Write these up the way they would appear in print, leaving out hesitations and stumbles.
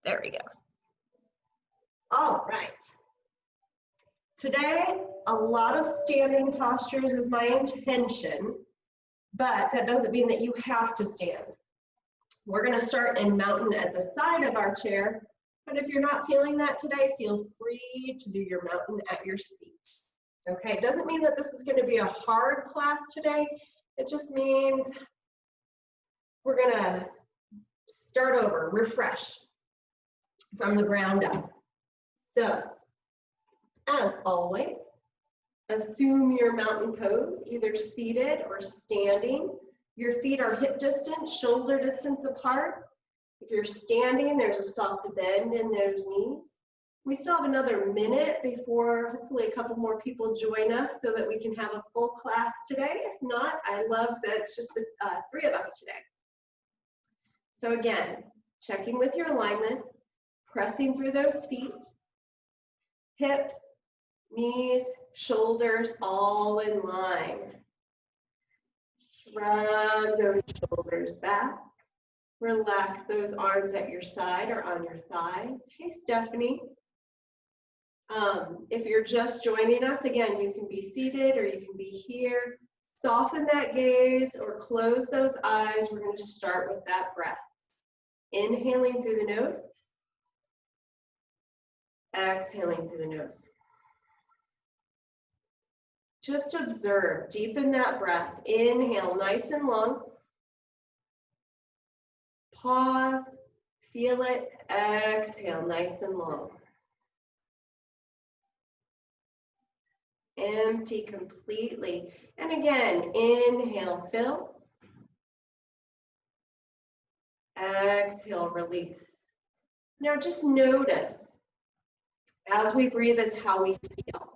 There we go. All right. Today, a lot of standing postures is my intention, but that doesn't mean that you have to stand. We're going to start in mountain at the side of our chair, but if you're not feeling that today, feel free to do your mountain at your seat. Okay, it doesn't mean that this is going to be a hard class today. It just means we're going to start over, refresh from the ground up. So, as always, assume your mountain pose, either seated or standing. Your feet are hip distance, shoulder distance apart. If you're standing, there's a soft bend in those knees. We still have another minute before hopefully a couple more people join us so that we can have a full class today. If not, I love that it's just the three of us today. So again, checking with your alignment, pressing through those feet, hips, knees, shoulders, all in line. Shrug those shoulders back. Relax those arms at your side or on your thighs. Hey, Stephanie. If you're just joining us, again, you can be seated or you can be here. Soften that gaze or close those eyes. We're going to start with that breath. Inhaling through the nose. Exhaling through the nose. Just observe, deepen that breath. Inhale, nice and long. Pause, feel it, exhale, nice and long. Empty completely. And again, inhale, fill. Exhale, release. Now just notice, as we breathe is how we feel.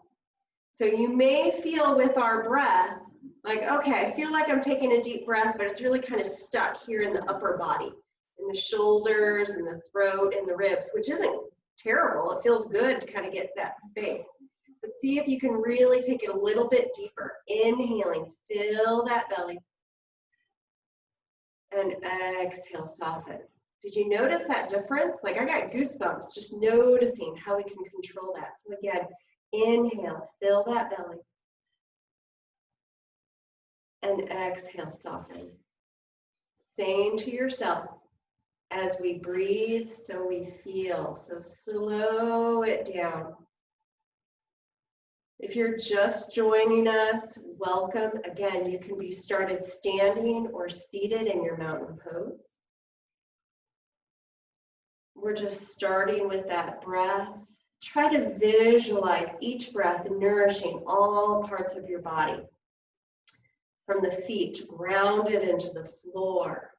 So you may feel with our breath, like, okay, I feel like I'm taking a deep breath, but it's really kind of stuck here in the upper body, in the shoulders, and the throat, and the ribs, which isn't terrible. It feels good to kind of get that space. But see if you can really take it a little bit deeper. Inhaling, fill that belly. And exhale, soften. Did you notice that difference? Like I got goosebumps just noticing how we can control that. So again, inhale, fill that belly. And exhale, soften. Saying to yourself, as we breathe, so we feel. So slow it down. If you're just joining us, welcome. Again, you can be started standing or seated in your mountain pose. We're just starting with that breath. Try to visualize each breath nourishing all parts of your body. From the feet, grounded into the floor.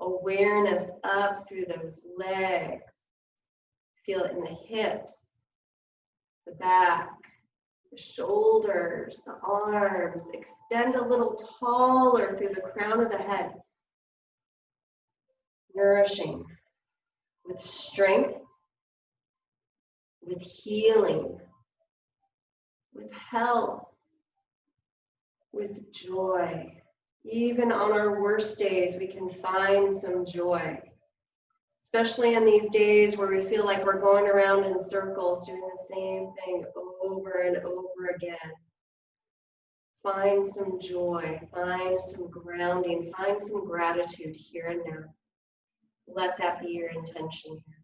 Awareness up through those legs. Feel it in the hips, the back, the shoulders, the arms. Extend a little taller through the crown of the head. Nourishing with strength, with healing, with health, with joy. Even on our worst days, we can find some joy. Especially in these days where we feel like we're going around in circles doing the same thing over and over again. Find some joy, find some grounding, find some gratitude here and now. Let that be your intention here.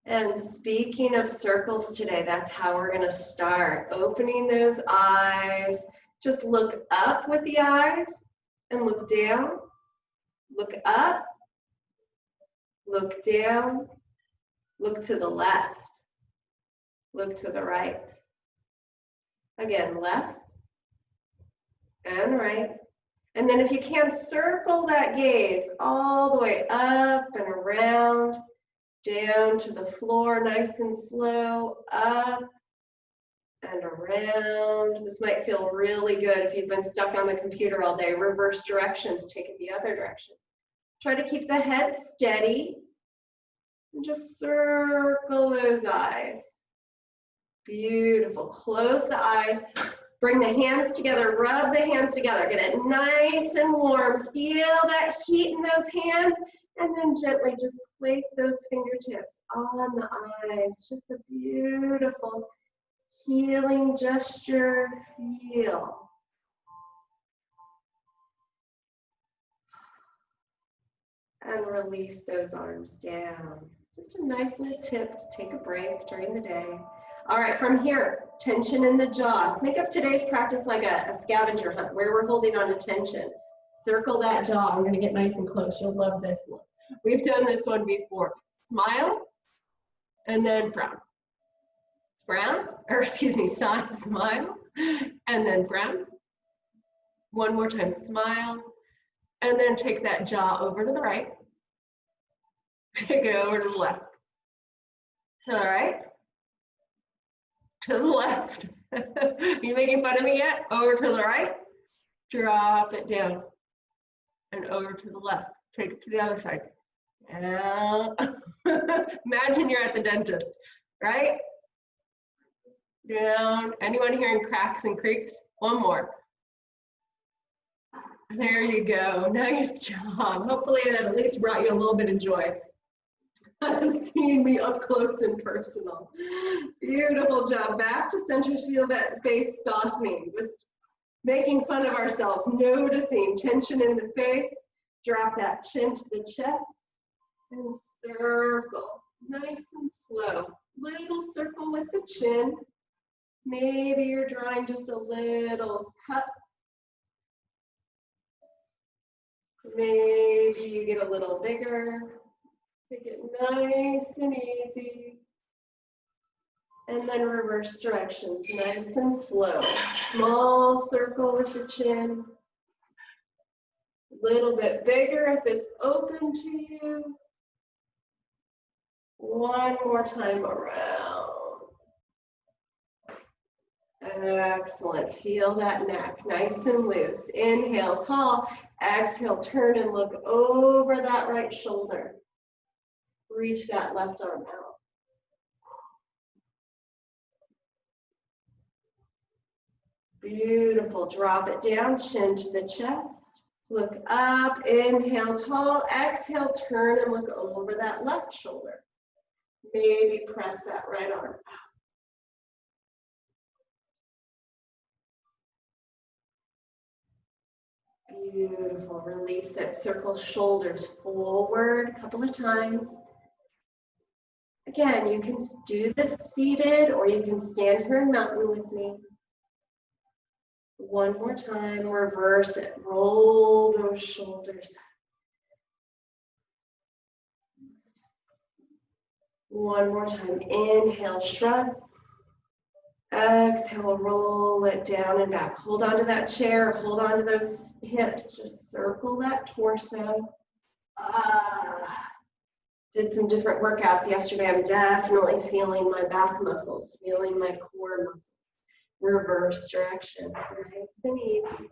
And speaking of circles today, that's how we're going to start. Opening those eyes. Just look up with the eyes and look down. Look up. Look down. Look to the left. Look to the right. Again, left and right. And then if you can, circle that gaze all the way up and around. Down to the floor, nice and slow, up and around. This might feel really good if you've been stuck on the computer all day. Reverse directions, take it the other direction. Try to keep the head steady and just circle those eyes. Beautiful. Close the eyes Bring the hands together, rub the hands together, get it nice and warm. Feel that heat in those hands, and then gently just place those fingertips on the eyes. Just a beautiful healing gesture. Feel. And release those arms down. Just a nice little tip to take a break during the day. All right, from here, tension in the jaw. Think of today's practice like a scavenger hunt where we're holding on to tension. Circle that jaw. I'm going to get nice and close. You'll love this one. We've done this one before. Smile and then frown. Frown, or excuse me, smile and then frown. One more time, smile. And then take that jaw over to the right. Take it over to the left. To the right. To the left. You making fun of me yet? Over to the right. Drop it down. And over to the left. Take it to the other side. Imagine you're at the dentist, right? Down. Anyone hearing cracks and creaks? One more. There you go. Nice job. Hopefully that at least brought you a little bit of joy. Seeing me up close and personal. Beautiful job. Back to center. Feel that face softening. Just making fun of ourselves. Noticing tension in the face. Drop that chin to the chest. And circle. Nice and slow. Little circle with the chin. Maybe you're drawing just a little cup. Maybe you get a little bigger. Take it nice and easy. And then reverse directions, nice and slow. Small circle with the chin. A little bit bigger if it's open to you. One more time around. Excellent. Feel that neck nice and loose. Inhale, tall. Exhale, turn and look over that right shoulder. Reach that left arm out. Beautiful. Drop it down, chin to the chest. Look up, inhale, tall. Exhale, turn and look over that left shoulder. Maybe press that right arm out. Beautiful. Release it. Circle shoulders forward a couple of times. Again, you can do this seated or you can stand here in mountain with me. One more time. Reverse it. Roll those shoulders back. One more time. Inhale, shrug. Exhale, roll it down and back. Hold on to that chair, hold on to those hips, just circle that torso. Did some different workouts yesterday. I'm definitely feeling my back muscles, feeling my core muscles. Reverse direction, nice and easy.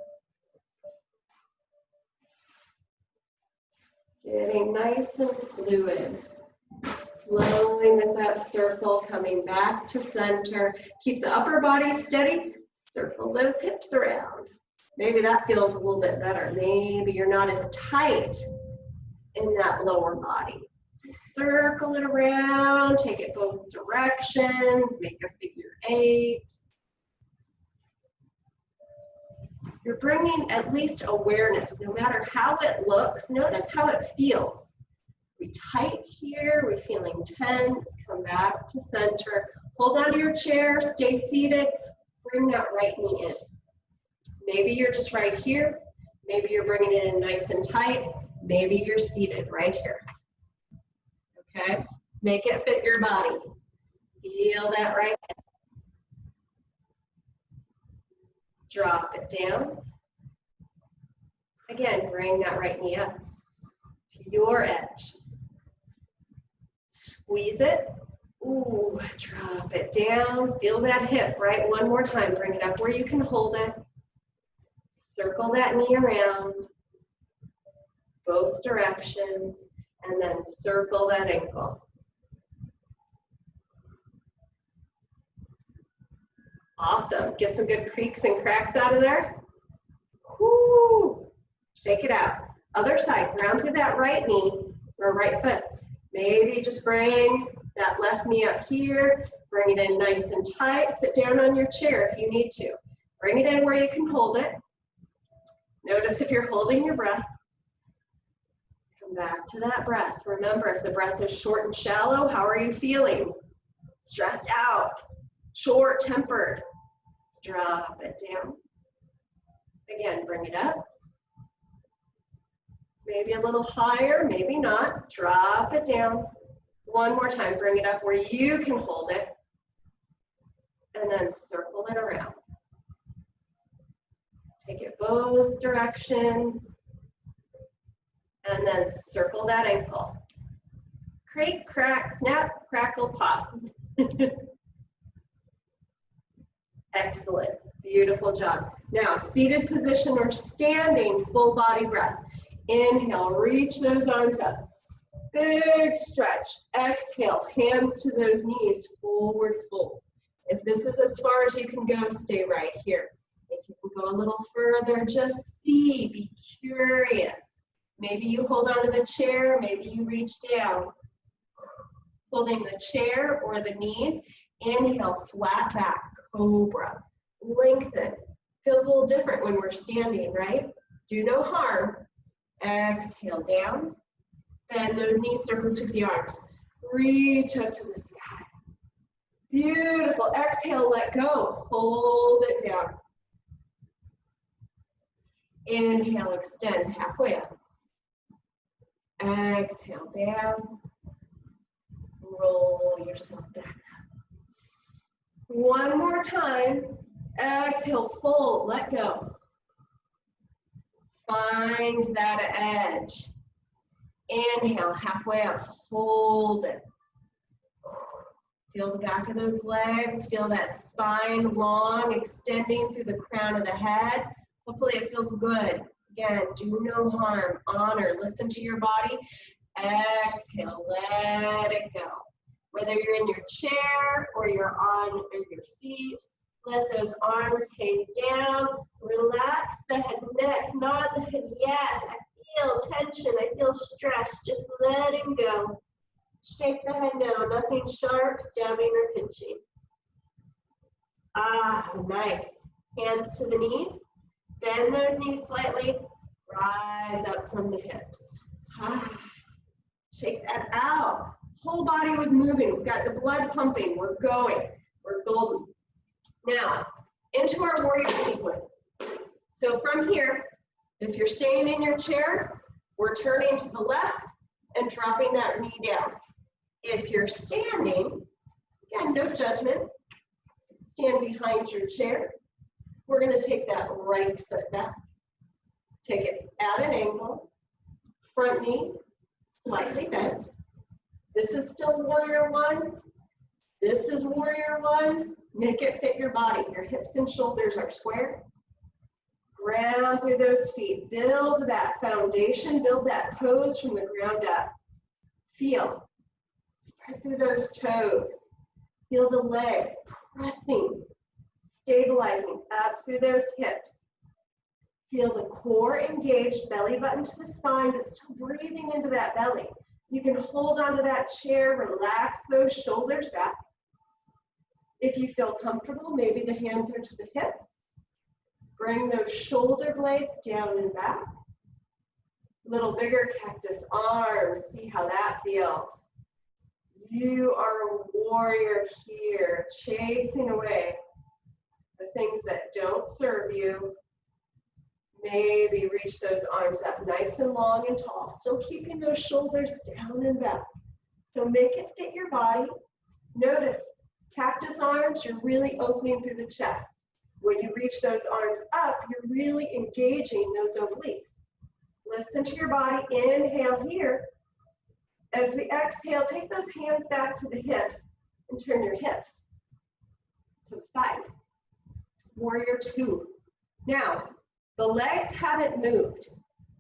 Getting nice and fluid. Flowing with that circle, coming back to center. Keep the upper body steady. Circle those hips around. Maybe that feels a little bit better. Maybe you're not as tight in that lower body. Circle it around. Take it both directions. Make a figure 8. You're bringing at least awareness. No matter how it looks, notice how it feels. We tight here, we're feeling tense, come back to center. Hold on to your chair, stay seated, bring that right knee in. Maybe you're just right here, maybe you're bringing it in nice and tight, maybe you're seated right here. Okay, make it fit your body. Feel that right hip. Drop it down. Again, bring that right knee up to your edge. Squeeze it. Ooh, drop it down. Feel that hip, right? One more time. Bring it up where you can hold it. Circle that knee around. Both directions. And then circle that ankle. Awesome. Get some good creaks and cracks out of there. Whoo. Shake it out. Other side, ground through that right knee or right foot. Maybe just bring that left knee up here. Bring it in nice and tight. Sit down on your chair if you need to. Bring it in where you can hold it. Notice if you're holding your breath. Come back to that breath. Remember, if the breath is short and shallow, how are you feeling? Stressed out, short-tempered. Drop it down. Again, bring it up. Maybe a little higher, maybe not. Drop it down. One more time, bring it up where you can hold it. And then circle it around. Take it both directions. And then circle that ankle. Creak, crack, snap, crackle, pop. Excellent. Beautiful job. Now, seated position or standing, full body breath. Inhale, reach those arms up. Big stretch. Exhale, hands to those knees, forward fold. If this is as far as you can go, stay right here. If you can go a little further, just see, be curious. Maybe you hold onto the chair, maybe you reach down. Holding the chair or the knees, inhale, flat back, cobra. Lengthen. Feels a little different when we're standing, right? Do no harm. Exhale, down. Bend those knee circles with the arms. Reach up to the sky. Beautiful. Exhale, let go. Fold it down. Inhale, extend halfway up. Exhale, down. Roll yourself back up. One more time. Exhale, fold, let go. Find that edge. Inhale, halfway up, hold it. Feel the back of those legs, feel that spine long, extending through the crown of the head. Hopefully it feels good. Again, do no harm, honor, listen to your body. Exhale, let it go. Whether you're in your chair or you're on your feet, let those arms hang down. Relax the head, neck, nod the head. Yes, I feel tension, I feel stress. Just letting go. Shake the head no, nothing sharp, stabbing or pinching. Ah, nice. Hands to the knees. Bend those knees slightly. Rise up from the hips. Ah, shake that out. Whole body was moving. We've got the blood pumping. We're going. We're golden. Now, into our warrior sequence. So from here, if you're staying in your chair, we're turning to the left and dropping that knee down. If you're standing, again, no judgment, stand behind your chair. We're going to take that right foot back. Take it at an angle, front knee slightly bent. This is still warrior one. This is warrior one. Make it fit your body. Your hips and shoulders are square. Ground through those feet. Build that foundation. Build that pose from the ground up. Feel. Spread through those toes. Feel the legs pressing, stabilizing up through those hips. Feel the core engaged, belly button to the spine, but still breathing into that belly. You can hold onto that chair, relax those shoulders back. If you feel comfortable, maybe the hands are to the hips. Bring those shoulder blades down and back. Little bigger cactus arms, see how that feels. You are a warrior here, chasing away the things that don't serve you. Maybe reach those arms up nice and long and tall, still keeping those shoulders down and back. So make it fit your body. Notice, cactus arms, you're really opening through the chest. When you reach those arms up, you're really engaging those obliques. Listen to your body. Inhale here. As we exhale, take those hands back to the hips and turn your hips to the side. Warrior two. Now, the legs haven't moved.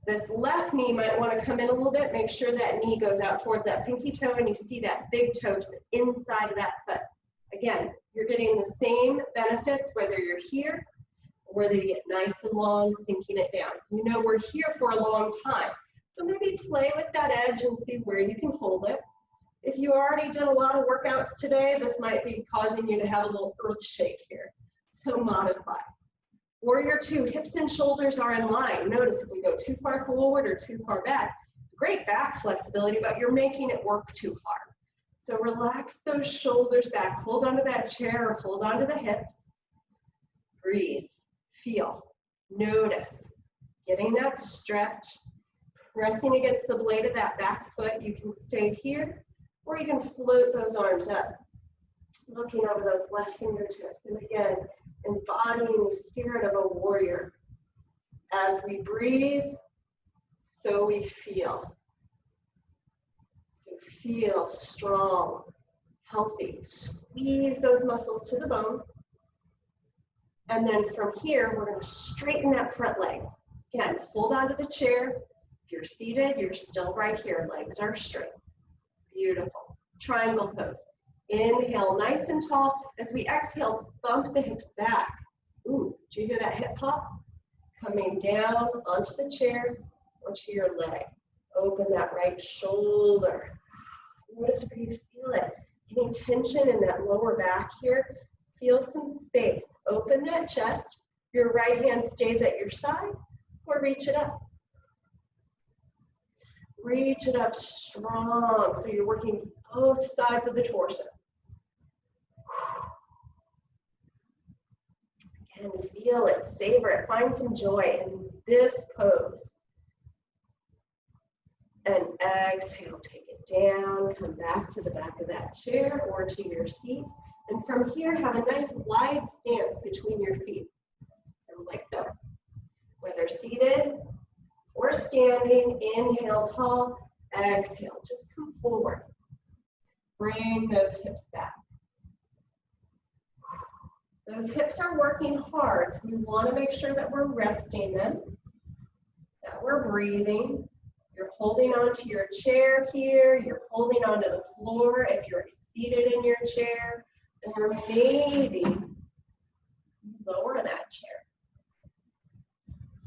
This left knee might want to come in a little bit. Make sure that knee goes out towards that pinky toe and you see that big toe to the inside of that foot. Again, you're getting the same benefits whether you're here or whether you get nice and long, sinking it down. You know we're here for a long time. So maybe play with that edge and see where you can hold it. If you already did a lot of workouts today, this might be causing you to have a little earth shake here. So modify. Warrior two, hips and shoulders are in line. Notice if we go too far forward or too far back, it's great back flexibility, but you're making it work too hard. So relax those shoulders back. Hold onto that chair or hold onto the hips. Breathe, feel, notice. Getting that stretch, pressing against the blade of that back foot. You can stay here or you can float those arms up. Looking over those left fingertips. And again, embodying the spirit of a warrior. As we breathe, so we feel. So feel strong, healthy. Squeeze those muscles to the bone. And then from here, we're going to straighten that front leg. Again, hold on to the chair. If you're seated, you're still right here. Legs are straight. Beautiful. Triangle pose. Inhale, nice and tall. As we exhale, bump the hips back. Ooh, did you hear that hip hop? Coming down onto the chair, onto your leg. Open that right shoulder. Notice where you feel it. Any tension in that lower back here? Feel some space. Open that chest. Your right hand stays at your side, or reach it up. Reach it up strong, so you're working both sides of the torso. Again, feel it, savor it, find some joy in this pose. And exhale, take it down, come back to the back of that chair or to your seat. And from here, have a nice wide stance between your feet. So like so. Whether seated or standing, inhale tall, exhale, just come forward. Bring those hips back. Those hips are working hard, so we want to make sure that we're resting them, that we're breathing. You're holding onto your chair here, you're holding onto the floor if you're seated in your chair, or maybe lower that chair.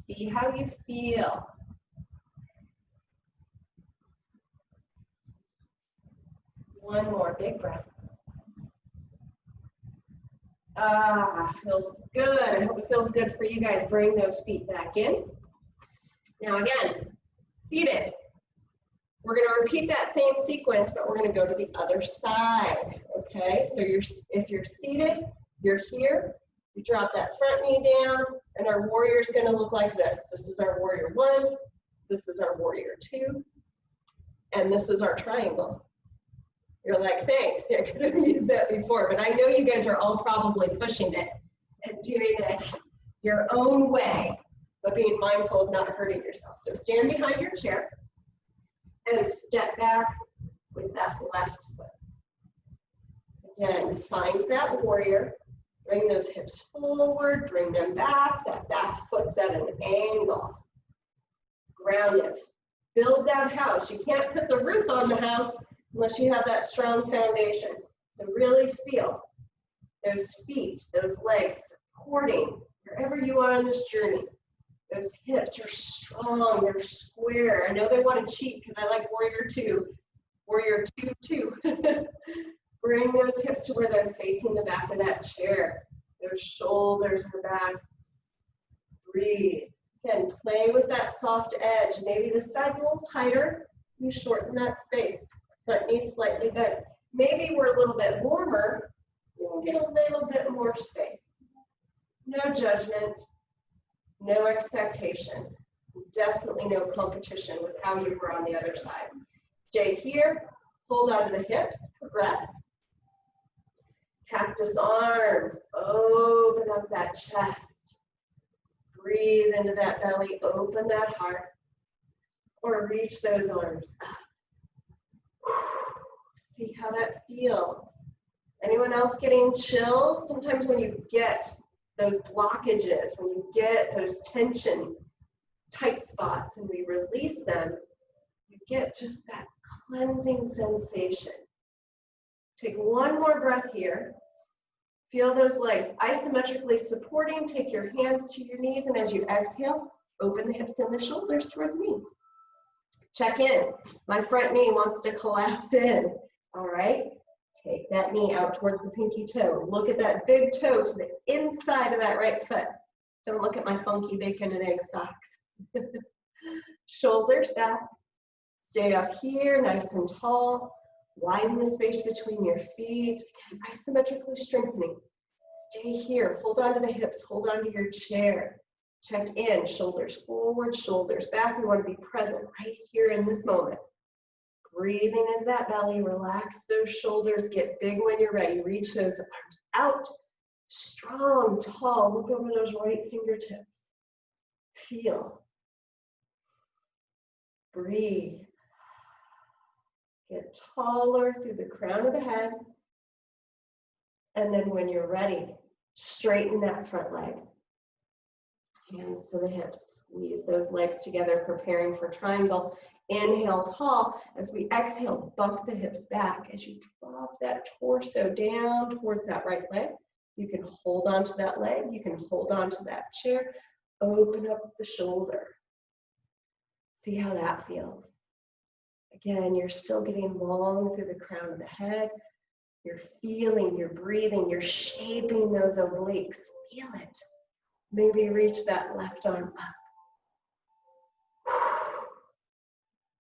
See how you feel. One more big breath. Feels good. I hope it feels good for you guys. Bring those feet back in. Now again, seated. We're going to repeat that same sequence, but we're going to go to the other side. Okay, so if you're seated, you're here. You drop that front knee down, and our warrior is going to look like this. This is our warrior one. This is our warrior two. And this is our triangle. You're like, thanks, I could have used that before, but I know you guys are all probably pushing it and doing it your own way, but being mindful of not hurting yourself. So stand behind your chair and step back with that left foot. Again, find that warrior, bring those hips forward, bring them back, that back foot's at an angle. Grounded. Build that house. You can't put the roof on the house unless you have that strong foundation. So really feel those feet, those legs supporting wherever you are on this journey. Those hips are strong, they're square. I know they want to cheat because I like warrior two. Warrior two, too. Bring those hips to where they're facing the back of that chair. Those shoulders are back. Breathe. Again, play with that soft edge. Maybe this side's a little tighter. You shorten that space. Front knee slightly bent. Maybe we're a little bit warmer. You can get a little bit more space. No judgment, no expectation. Definitely no competition with how you were on the other side. Stay here. Hold on to the hips. Progress. Cactus arms. Open up that chest. Breathe into that belly. Open that heart. Or reach those arms up. See how that feels. Anyone else getting chills? Sometimes when you get those blockages, when you get those tension, tight spots, and we release them, you get just that cleansing sensation. Take one more breath here. Feel those legs isometrically supporting. Take your hands to your knees, and as you exhale, open the hips and the shoulders towards me. Check in. My front knee wants to collapse in. All right. Take that knee out towards the pinky toe. Look at that big toe to the inside of that right foot. Don't look at my funky bacon and egg socks. Shoulders back. Stay up here, nice and tall. Widen the space between your feet. Again, isometrically strengthening. Stay here. Hold on to the hips. Hold on to your chair. Check in. Shoulders forward, shoulders back. We want to be present right here in this moment. Breathing into that belly. Relax those shoulders. Get big when you're ready. Reach those arms out. Strong, tall. Look over those right fingertips. Feel. Breathe. Get taller through the crown of the head. And then when you're ready, straighten that front leg. Hands to the hips. Squeeze those legs together, preparing for triangle. Inhale tall. As we exhale, bump the hips back. As you drop that torso down towards that right leg, you can hold on to that leg. You can hold on to that chair. Open up the shoulder. See how that feels. Again, you're still getting long through the crown of the head. You're feeling, you're breathing, you're shaping those obliques. Feel it. Maybe reach that left arm up.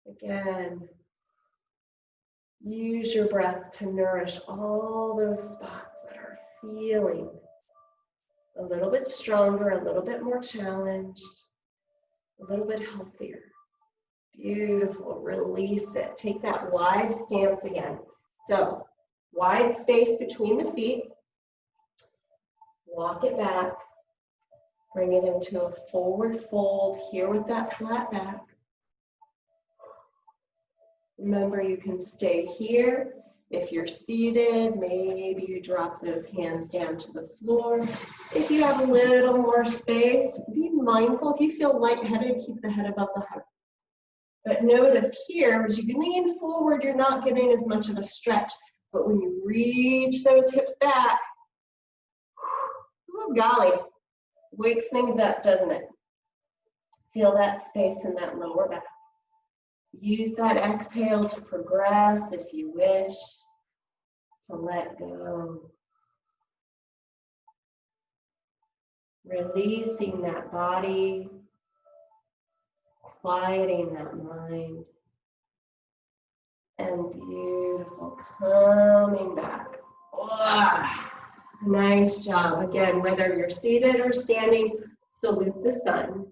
Again, use your breath to nourish all those spots that are feeling a little bit stronger, a little bit more challenged, a little bit healthier. Beautiful. Release it. Take that wide stance again. So, wide space between the feet. Walk it back. Bring it into a forward fold here with that flat back. Remember, you can stay here. If you're seated, maybe you drop those hands down to the floor. If you have a little more space, be mindful. If you feel lightheaded, keep the head above the heart. But notice here, as you lean forward, you're not getting as much of a stretch. But when you reach those hips back, oh golly, wakes things up, doesn't it? Feel that space in that lower back. Use that exhale to progress if you wish, to let go. Releasing that body. Quieting that mind, and beautiful, coming back. Oh, nice job. Again, whether you're seated or standing, salute the sun.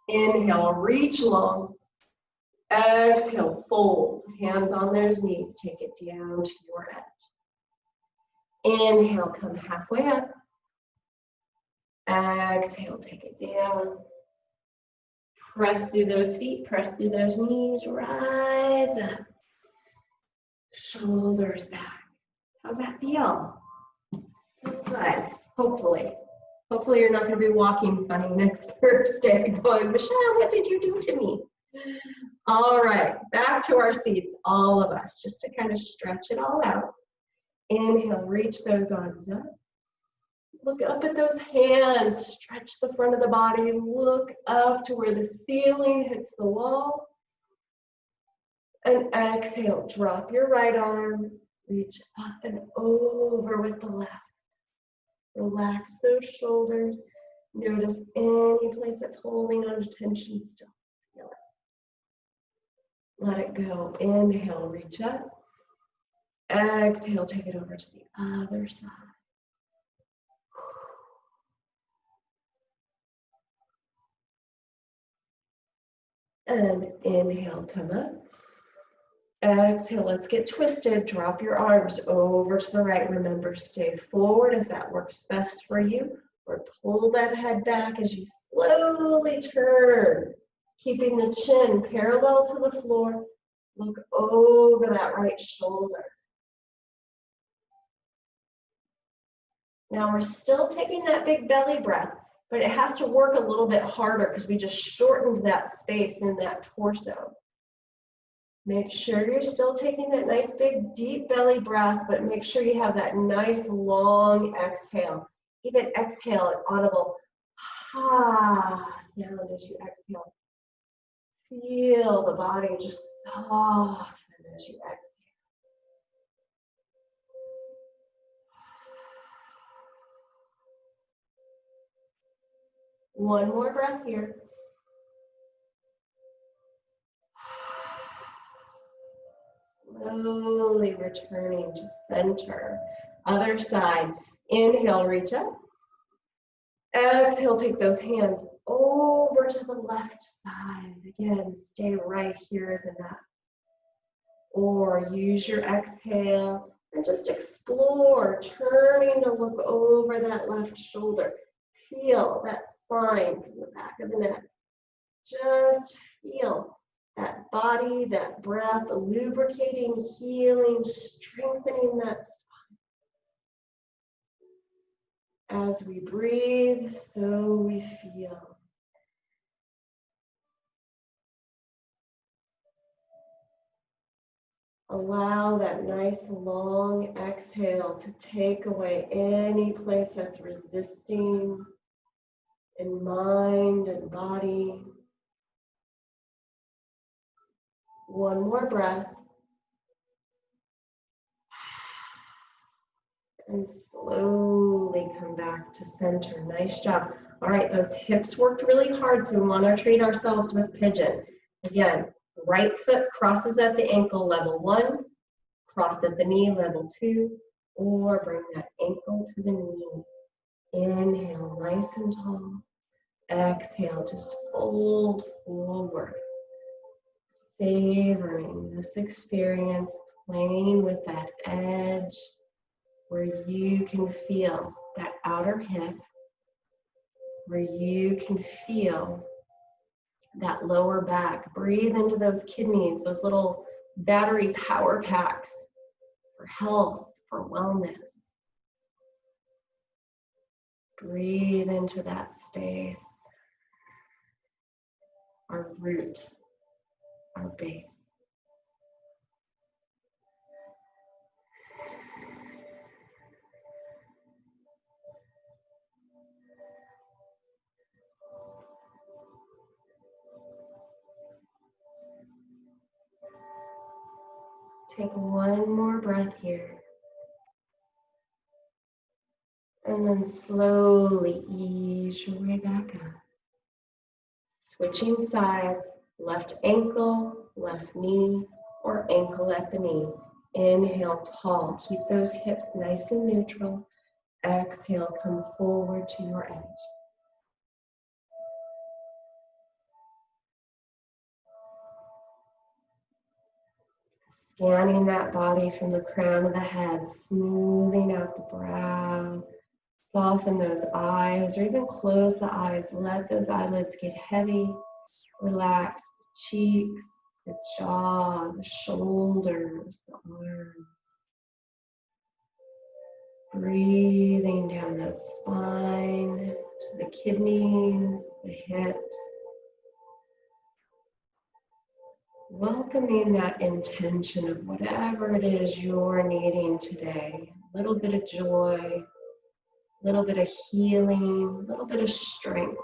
Inhale, reach long. Exhale, fold. Hands on those knees, take it down to your edge. Inhale, come halfway up. Exhale, take it down. Press through those feet, press through those knees, rise up. Shoulders back. How's that feel? Feels good, hopefully. Hopefully you're not going to be walking funny next Thursday going, Michelle, what did you do to me? All right, back to our seats, all of us, just to kind of stretch it all out. Inhale, reach those arms up. Look up at those hands, stretch the front of the body, look up to where the ceiling hits the wall. And exhale, drop your right arm, reach up and over with the left. Relax those shoulders. Notice any place that's holding on to tension still. Feel it. Let it go. Inhale, reach up. Exhale, take it over to the other side. And inhale, come up. Exhale, let's get twisted. Drop your arms over to the right. Remember, stay forward if that works best for you. Or pull that head back as you slowly turn. Keeping the chin parallel to the floor. Look over that right shoulder. Now we're still taking that big belly breath, but it has to work a little bit harder because we just shortened that space in that torso. Make sure you're still taking that nice big deep belly breath, but make sure you have that nice long exhale. Even exhale an audible ah sound as you exhale. Feel the body just soften as you exhale. One more breath here. Slowly returning to center. Other side. Inhale, reach up. Exhale, take those hands over to the left side. Again, stay right here as a nut. Or use your exhale and just explore, turning to look over that left shoulder. Feel that spine from the back of the neck. Just feel that body, that breath, lubricating, healing, strengthening that spine. As we breathe, so we feel. Allow that nice long exhale to take away any place that's resisting in mind and body. One more breath. And slowly come back to center. Nice job. All right, those hips worked really hard, so we want to treat ourselves with pigeon. Again, right foot crosses at the ankle, level 1. Cross at the knee, level 2. Or bring that ankle to the knee. Inhale, nice and tall. Exhale, just fold forward. Savoring this experience, playing with that edge where you can feel that outer hip, where you can feel that lower back. Breathe into those kidneys, those little battery power packs for health, for wellness. Breathe into that space, our root, our base. Take one more breath here. And then slowly ease your way back up. Switching sides, left ankle, left knee, or ankle at the knee. Inhale, tall. Keep those hips nice and neutral. Exhale, come forward to your edge. Scanning that body from the crown of the head, smoothing out the brow. Soften those eyes, or even close the eyes. Let those eyelids get heavy. Relax the cheeks, the jaw, the shoulders, the arms. Breathing down that spine to the kidneys, the hips. Welcoming that intention of whatever it is you're needing today. A little bit of joy, a little bit of healing, a little bit of strength.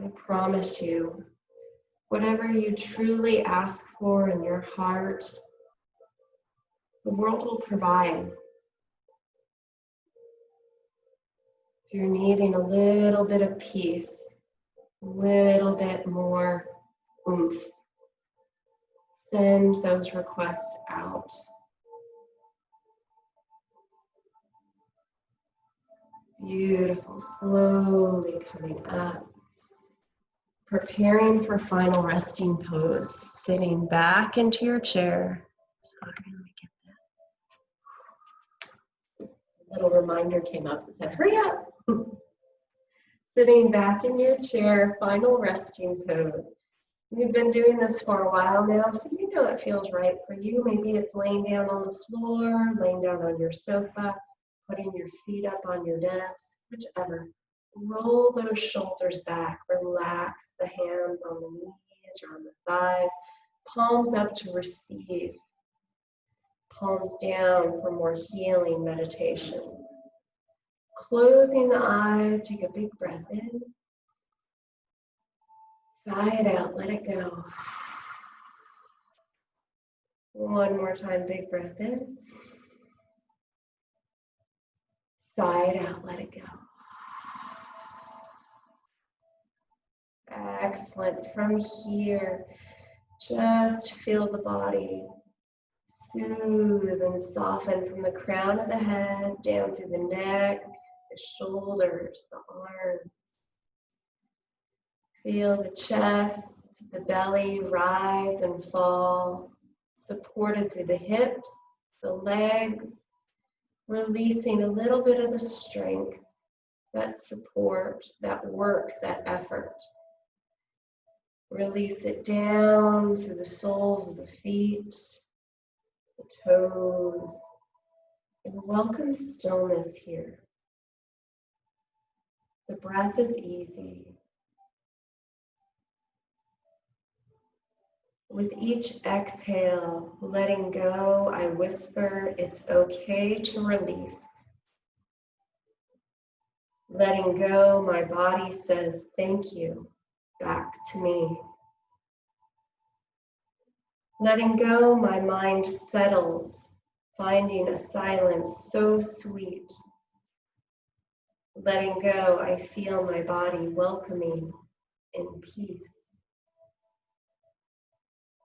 I promise you, whatever you truly ask for in your heart, the world will provide. If you're needing a little bit of peace, a little bit more oomph, send those requests out. Beautiful, slowly coming up. Preparing for final resting pose, sitting back into your chair. Sorry, let me get that. A little reminder came up that said, hurry up. Sitting back in your chair, final resting pose. You've been doing this for a while now, so you know it feels right for you. Maybe it's laying down on the floor, laying down on your sofa, putting your feet up on your desk, whichever. Roll those shoulders back. Relax the hands on the knees or on the thighs. Palms up to receive. Palms down for more healing meditation. Closing the eyes, take a big breath in. Sigh it out, let it go. One more time, big breath in. Sigh it out, let it go. Excellent. From here, just feel the body soothe and soften from the crown of the head down through the neck, the shoulders, the arms. Feel the chest, the belly rise and fall, supported through the hips, the legs, releasing a little bit of the strength, that support, that work, that effort. Release it down to the soles of the feet, the toes, and welcome stillness here. The breath is easy. With each exhale, letting go, I whisper, it's okay to release. Letting go, my body says, thank you, back to me. Letting go, my mind settles, finding a silence so sweet. Letting go, I feel my body welcoming in peace.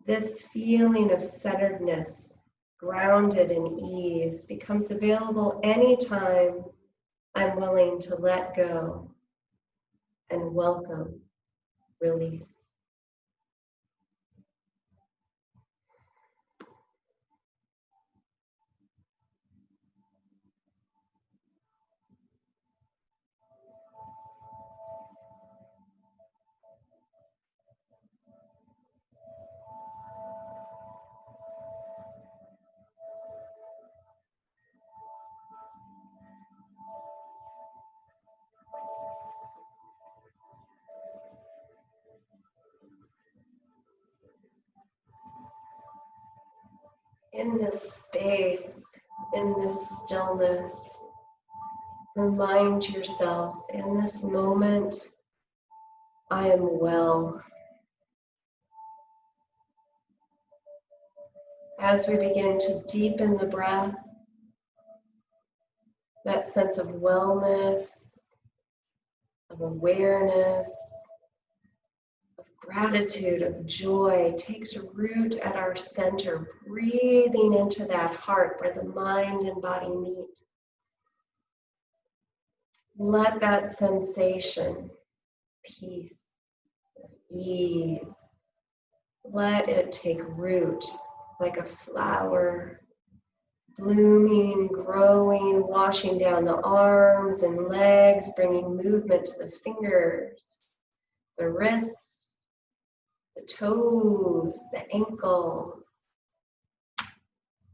This feeling of centeredness, grounded in ease, becomes available anytime I'm willing to let go and welcome release. In this space, in this stillness, remind yourself, in this moment, I am well. As we begin to deepen the breath, that sense of wellness, of awareness, of gratitude, of joy takes root at our center, breathing into that heart where the mind and body meet. Let that sensation, peace, ease, let it take root like a flower, blooming, growing, washing down the arms and legs, bringing movement to the fingers, the wrists, the toes, the ankles.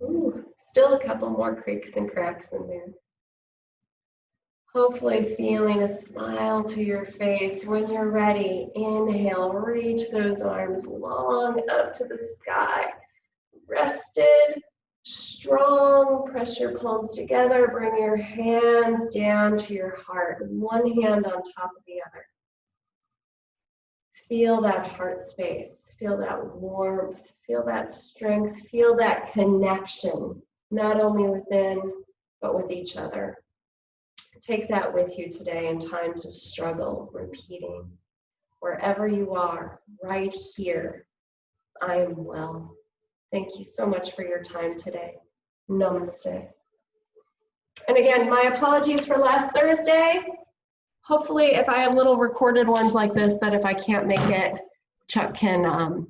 Ooh, still a couple more creaks and cracks in there. Hopefully feeling a smile to your face. When you're ready, inhale, reach those arms long up to the sky. Rested, strong, press your palms together, bring your hands down to your heart, one hand on top of the other. Feel that heart space, feel that warmth, feel that strength, feel that connection, not only within, but with each other. Take that with you today in times of struggle, repeating. Wherever you are, right here, I am well. Thank you so much for your time today. Namaste. And again, my apologies for last Thursday. Hopefully, if I have little recorded ones like this, that if I can't make it, Chuck can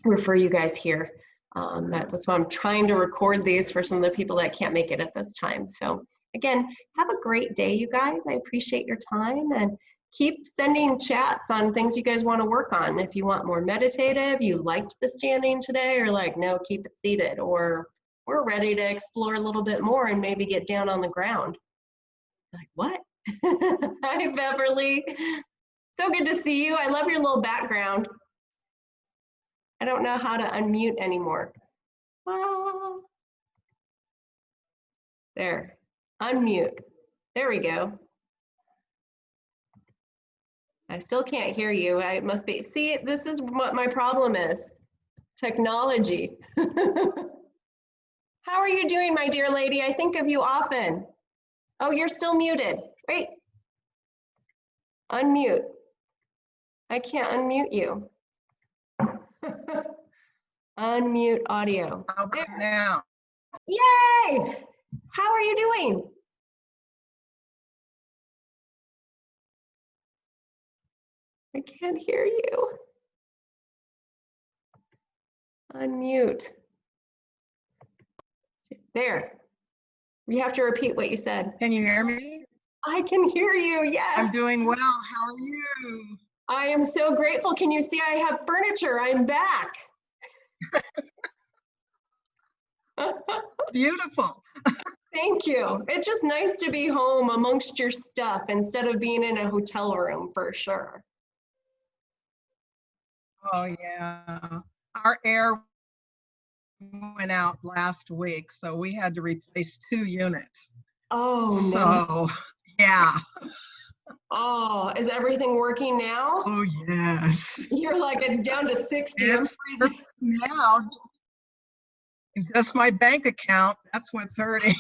refer you guys here. That's why I'm trying to record these for some of the people that can't make it at this time. So again, have a great day, you guys. I appreciate your time, and keep sending chats on things you guys want to work on. If you want more meditative, you liked the standing today, or like, no, keep it seated, or we're ready to explore a little bit more and maybe get down on the ground. Like, what? Hi, Beverly. So good to see you. I love your little background. I don't know how to unmute anymore. Ah, there, unmute. There we go. I still can't hear you. I must be, see, this is what my problem is. Technology. How are you doing, my dear lady? I think of you often. Oh, you're still muted. Wait. Unmute. I can't unmute you. Unmute audio. How about now? Yay! How are you doing? I can't hear you. Unmute. There. You have to repeat what you said. Can you hear me? I can hear you, yes. I'm doing well. How are you? I am so grateful. Can you see I have furniture? I'm back. Beautiful. Thank you. It's just nice to be home amongst your stuff instead of being in a hotel room for sure. Oh, yeah. Our air went out last week, so we had to replace 2 units. Oh, no. So, yeah. Oh, is everything working now? Oh, yes. You're like, it's down to 60. I'm It's freezing. now just my bank account. That's what's hurting.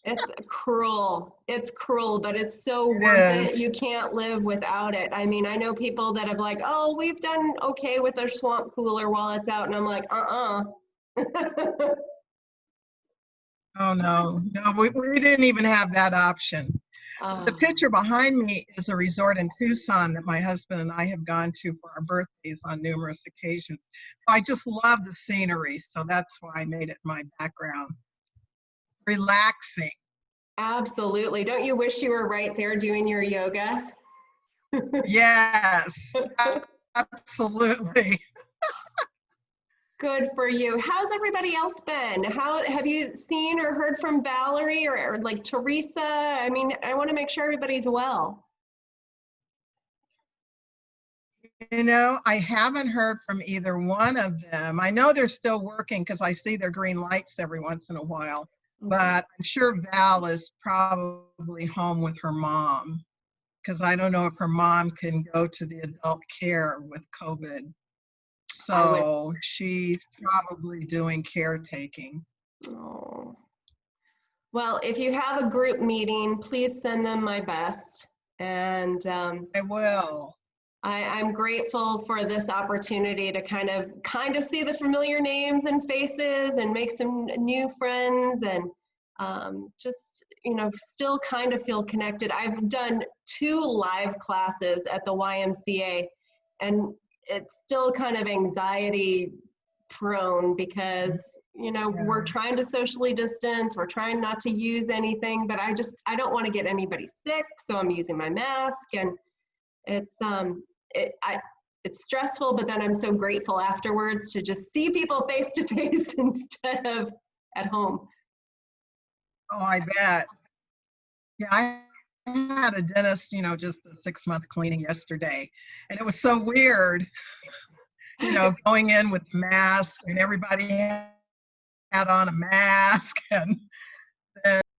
It's cruel. It's cruel, but it's so It worth it. is. You can't live without it. I mean, I know people that have like, oh, we've done okay with our swamp cooler while it's out. And I'm like, Oh, no. No, we didn't even have that option. The Oh, picture behind me is a resort in Tucson that my husband and I have gone to for our birthdays on numerous occasions. I just love the scenery, so that's why I made it my background. Relaxing. absolutely. Don't you wish you were right there doing your yoga? Yes, absolutely. Good for you. How's everybody else been? How have you seen or heard from Valerie or like Teresa? I mean, I want to make sure everybody's well. You know, I haven't heard from either one of them. I know they're still working because I see their green lights every once in a while, but I'm sure Val is probably home with her mom because I don't know if her mom can go to the adult care with COVID. So she's probably doing caretaking. Oh. Well, if you have a group meeting, please send them my best. And I will. I'm grateful for this opportunity to kind of see the familiar names and faces and make some new friends and just, you know, still kind of feel connected. I've done 2 live classes at the YMCA, and it's still kind of anxiety prone because, you know, we're trying to socially distance, we're trying not to use anything, but I don't want to get anybody sick, so I'm using my mask, and it's it's stressful, but then I'm so grateful afterwards to just see people face to face instead of at home. Oh, I bet. Yeah, I had a dentist, you know, just a 6-month cleaning yesterday. And it was so weird, you know, going in with the mask and everybody had on a mask. And